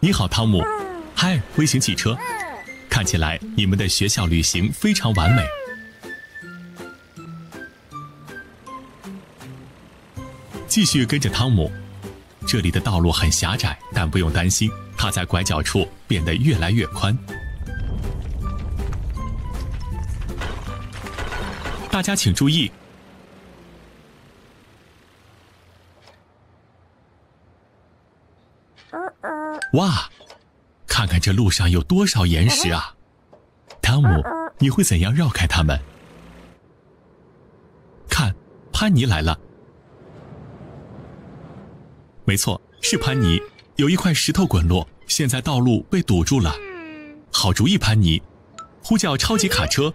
你好，汤姆。嗨，微型汽车。看起来你们的学校旅行非常完美。继续跟着汤姆。这里的道路很狭窄，但不用担心，它在拐角处变得越来越宽。大家请注意。哇，看看这路上有多少岩石啊！汤姆，你会怎样绕开它们？看，潘妮来了。没错，是潘妮。有一块石头滚落，现在道路被堵住了。好主意，潘妮，呼叫超级卡车。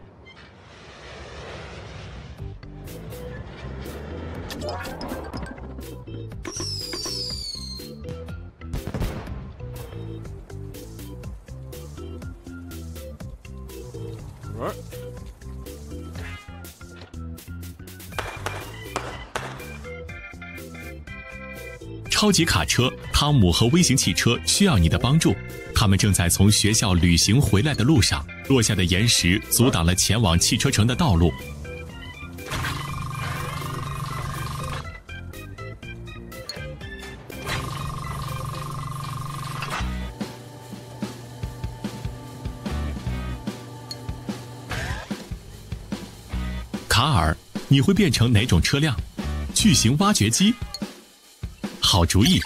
超级卡车汤姆和微型汽车需要你的帮助，他们正在从学校旅行回来的路上，落下的岩石阻挡了前往汽车城的道路。卡尔，你会变成哪种车辆？巨型挖掘机？好主意！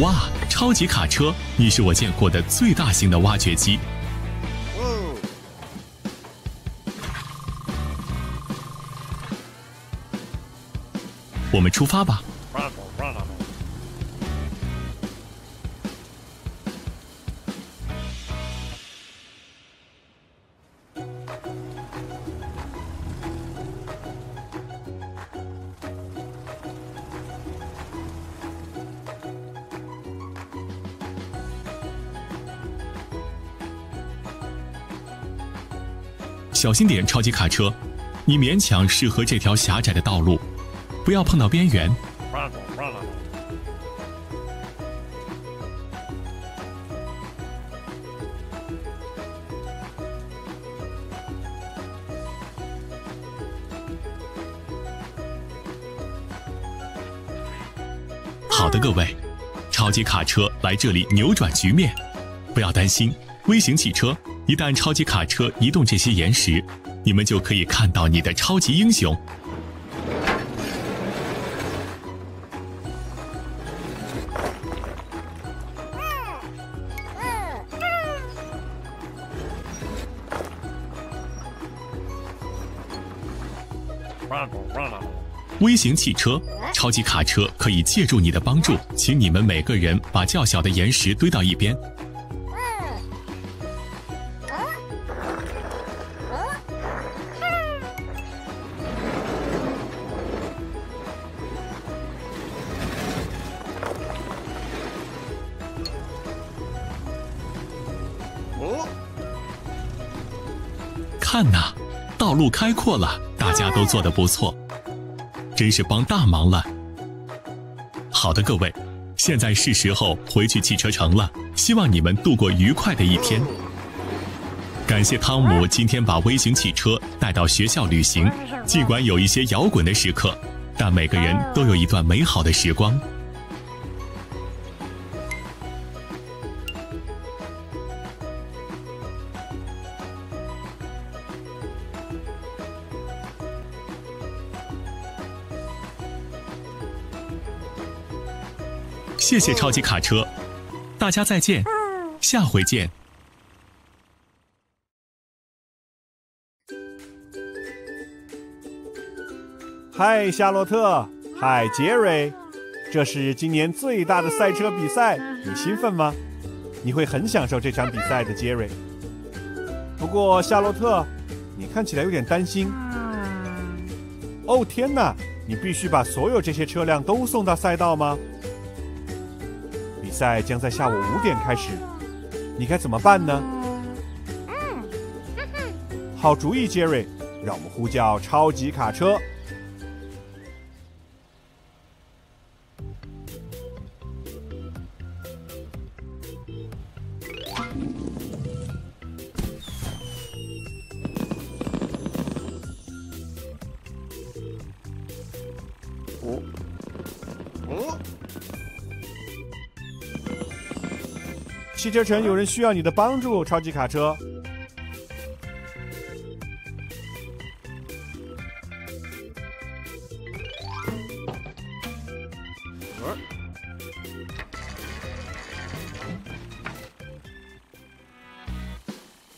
哇，超级卡车，你是我见过的最大型的挖掘机。我们出发吧。小心点，超级卡车，你勉强适合这条狭窄的道路，不要碰到边缘。好的，各位，超级卡车来这里扭转局面，不要担心，微型汽车。一旦超级卡车移动这些岩石，你们就可以看到你的超级英雄。微型汽车、超级卡车可以借助你的帮助，请你们每个人把较小的岩石堆到一边。看呐，道路开阔了，大家都做得不错，真是帮大忙了。好的，各位，现在是时候回去汽车城了，希望你们度过愉快的一天。感谢汤姆今天把微型汽车带到学校旅行，尽管有一些摇滚的时刻，但每个人都有一段美好的时光。谢谢超级卡车，大家再见，下回见。嗨，夏洛特，嗨，杰瑞，这是今年最大的赛车比赛，你兴奋吗？你会很享受这场比赛的，杰瑞。不过，夏洛特，你看起来有点担心。哦，天哪！你必须把所有这些车辆都送到赛道吗？比赛将在下午5点开始，你该怎么办呢？好主意，杰瑞，让我们呼叫超级卡车。汽车城有人需要你的帮助，超级卡车。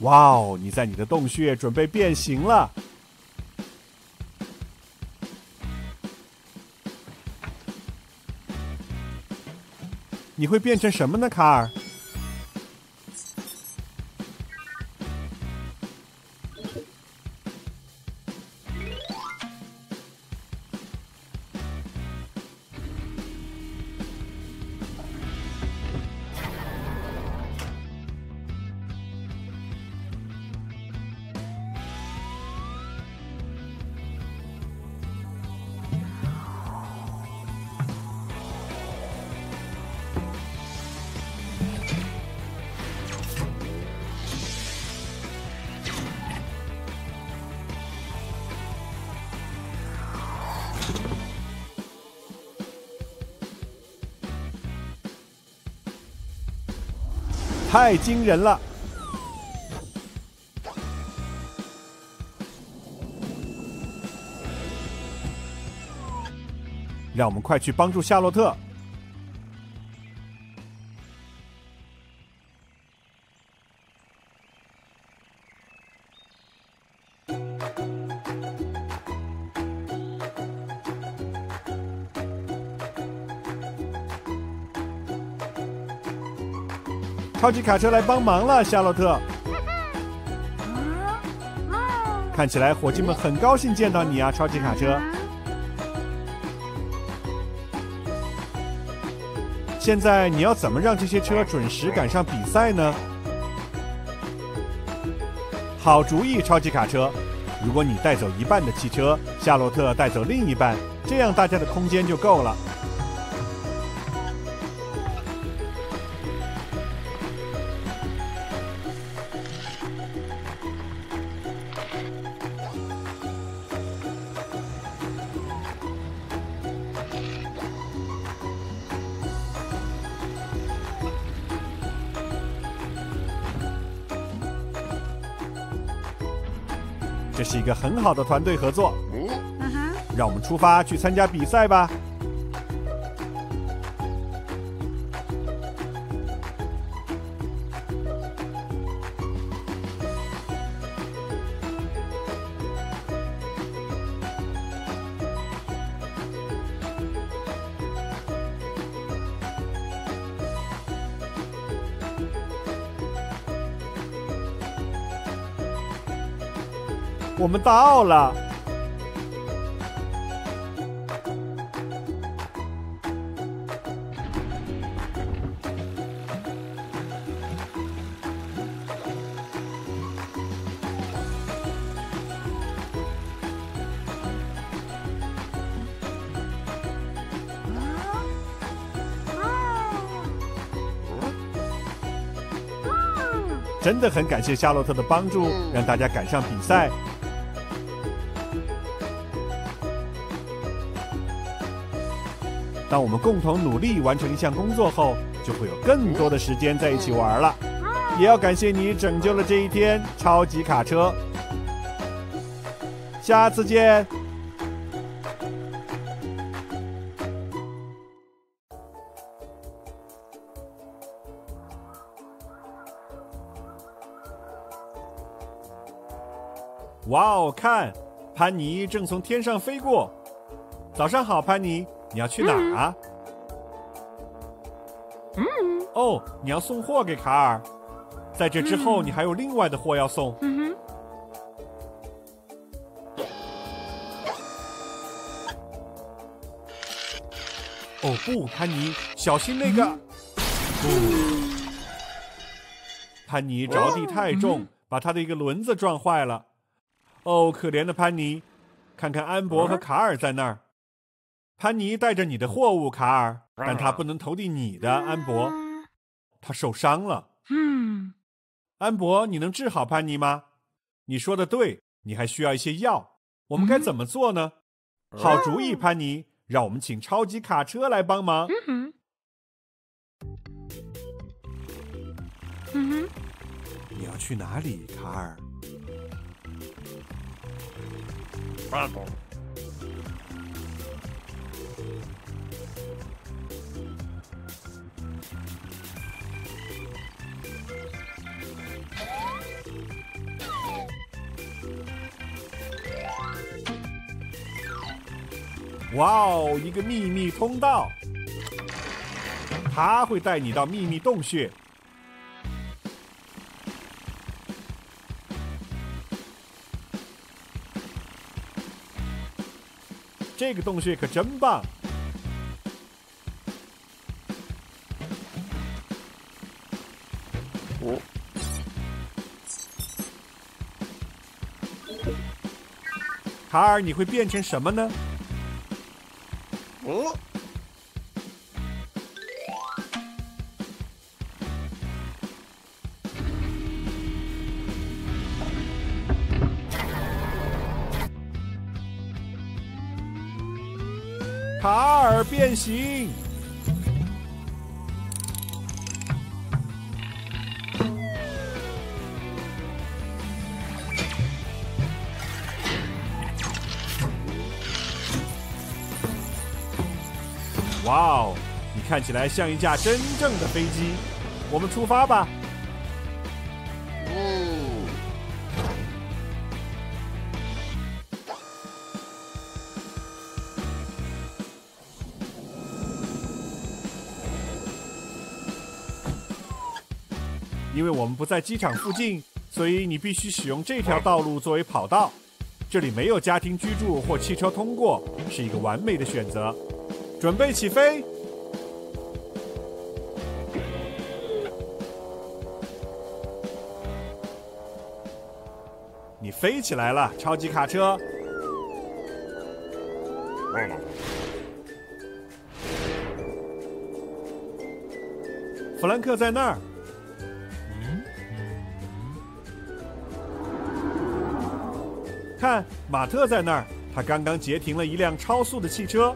哇哦，你在你的洞穴准备变形了。你会变成什么呢，卡尔？太惊人了！让我们快去帮助夏洛特。超级卡车来帮忙了，夏洛特。看起来伙计们很高兴见到你啊，超级卡车。现在你要怎么让这些车准时赶上比赛呢？好主意，超级卡车。如果你带走一半的汽车，夏洛特带走另一半，这样大家的空间就够了。这是一个很好的团队合作。让我们出发去参加比赛吧。我们到了。真的很感谢夏洛特的帮助，让大家赶上比赛。当我们共同努力完成一项工作后，就会有更多的时间在一起玩了。也要感谢你拯救了这一天，超级卡车。下次见。哇哦，看，潘妮正从天上飞过，早上好，潘妮，你要去哪儿啊？哦，你要送货给卡尔。在这之后，你还有另外的货要送。哦不，潘妮，小心那个！潘妮着地太重，把他的一个轮子撞坏了。哦，可怜的潘妮，看看安博和卡尔在那儿。潘妮带着你的货物，卡尔，但他不能投递你的，安博。他受伤了。安博，你能治好潘妮吗？你说的对，你还需要一些药。我们该怎么做呢？好主意，潘妮，让我们请超级卡车来帮忙。你要去哪里，卡尔？哇哦，一个秘密通道，它会带你到秘密洞穴。这个洞穴可真棒！卡尔，你会变成什么呢？卡尔变形！哇哦，你看起来像一架真正的飞机。我们出发吧！因为我们不在机场附近，所以你必须使用这条道路作为跑道。这里没有家庭居住或汽车通过，是一个完美的选择。准备起飞！你飞起来了，超级卡车！弗兰克在那儿。看，马特在那儿，他刚刚截停了一辆超速的汽车。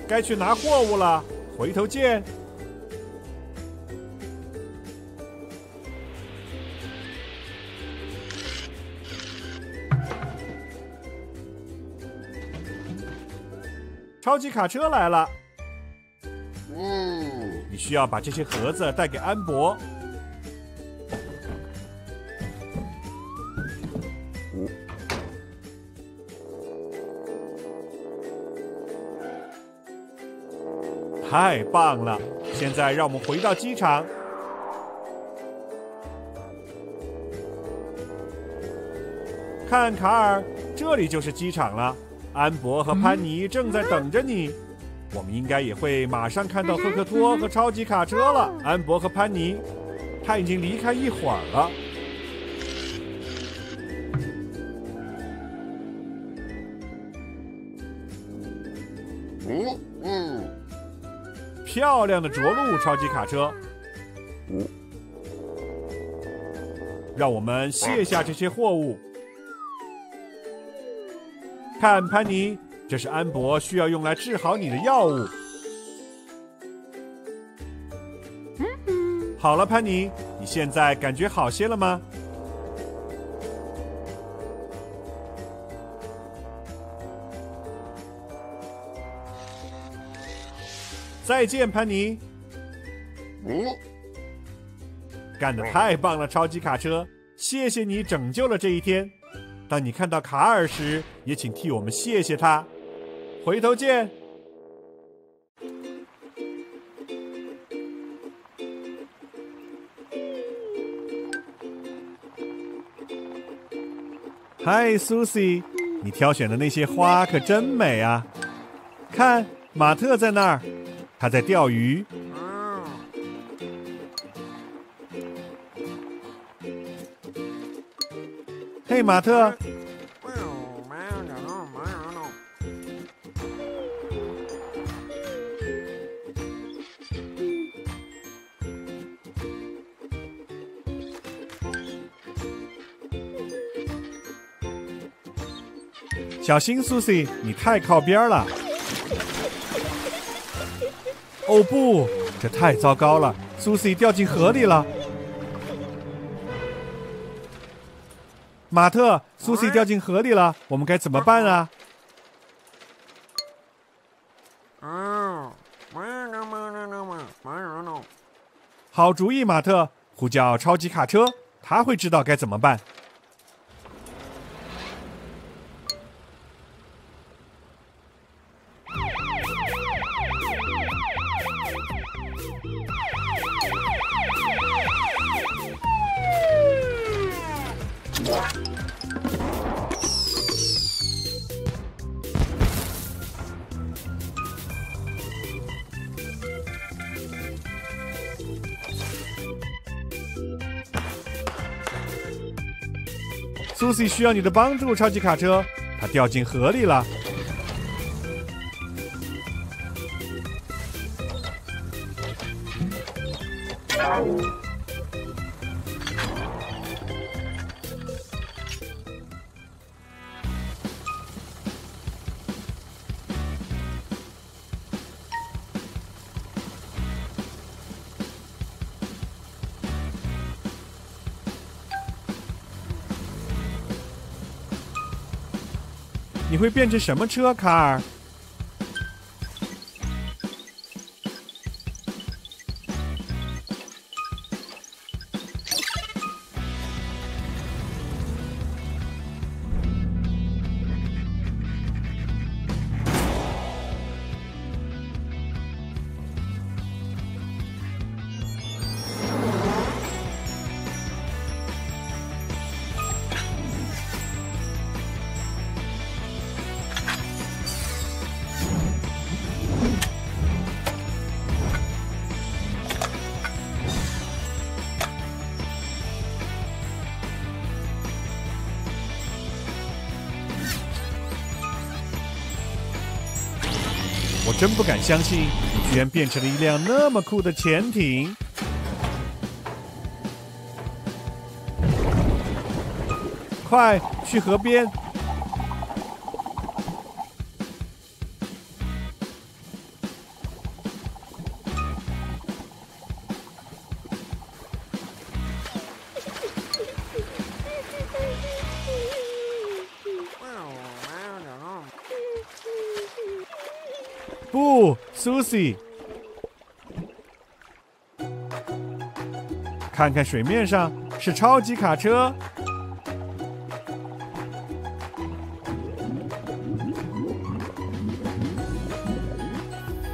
该去拿货物了，回头见。超级卡车来了。你需要把这些盒子带给安博。太棒了！现在让我们回到机场。看，卡尔，这里就是机场了。安博和潘妮正在等着你。我们应该也会马上看到赫克托和超级卡车了。安博和潘妮，他已经离开一会儿了。漂亮的着陆超级卡车。让我们卸下这些货物。看，潘妮，这是安博需要用来治好你的药物。好了，潘妮，你现在感觉好些了吗？再见，潘妮。干得太棒了，超级卡车！谢谢你拯救了这一天。当你看到卡尔时，也请替我们谢谢他。回头见。嗨 ，Susie， 你挑选的那些花可真美啊！看，马特在那儿，他在钓鱼。嘿，马特。小心 ，Susie， 你太靠边了。哦不，这太糟糕了 ，Susie 掉进河里了。马特 ，Susie 掉进河里了，我们该怎么办啊？好主意，马特，呼叫超级卡车，他会知道该怎么办。Susie 需要你的帮助，超级卡车，它掉进河里了。你会变成什么车，卡尔？我真不敢相信，你居然变成了一辆那么酷的潜艇！快去河边！不 ，Susie， 看看水面上是超级卡车。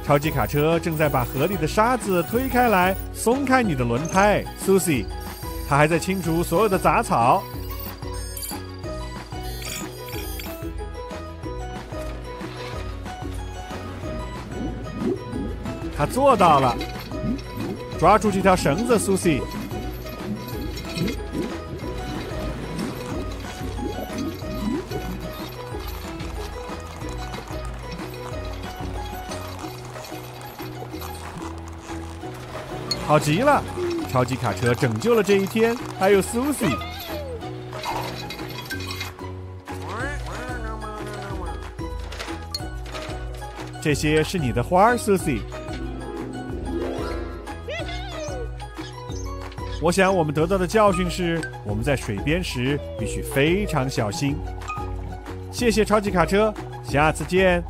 超级卡车正在把河里的沙子推开来，松开你的轮胎 ，Susie， 它还在清除所有的杂草。他做到了，抓住这条绳子 ，Susie。好极了，超级卡车拯救了这一天，还有 Susie。这些是你的花 ，Susie。我想我们得到的教训是，我们在水边时必须非常小心。谢谢超级卡车，下次见。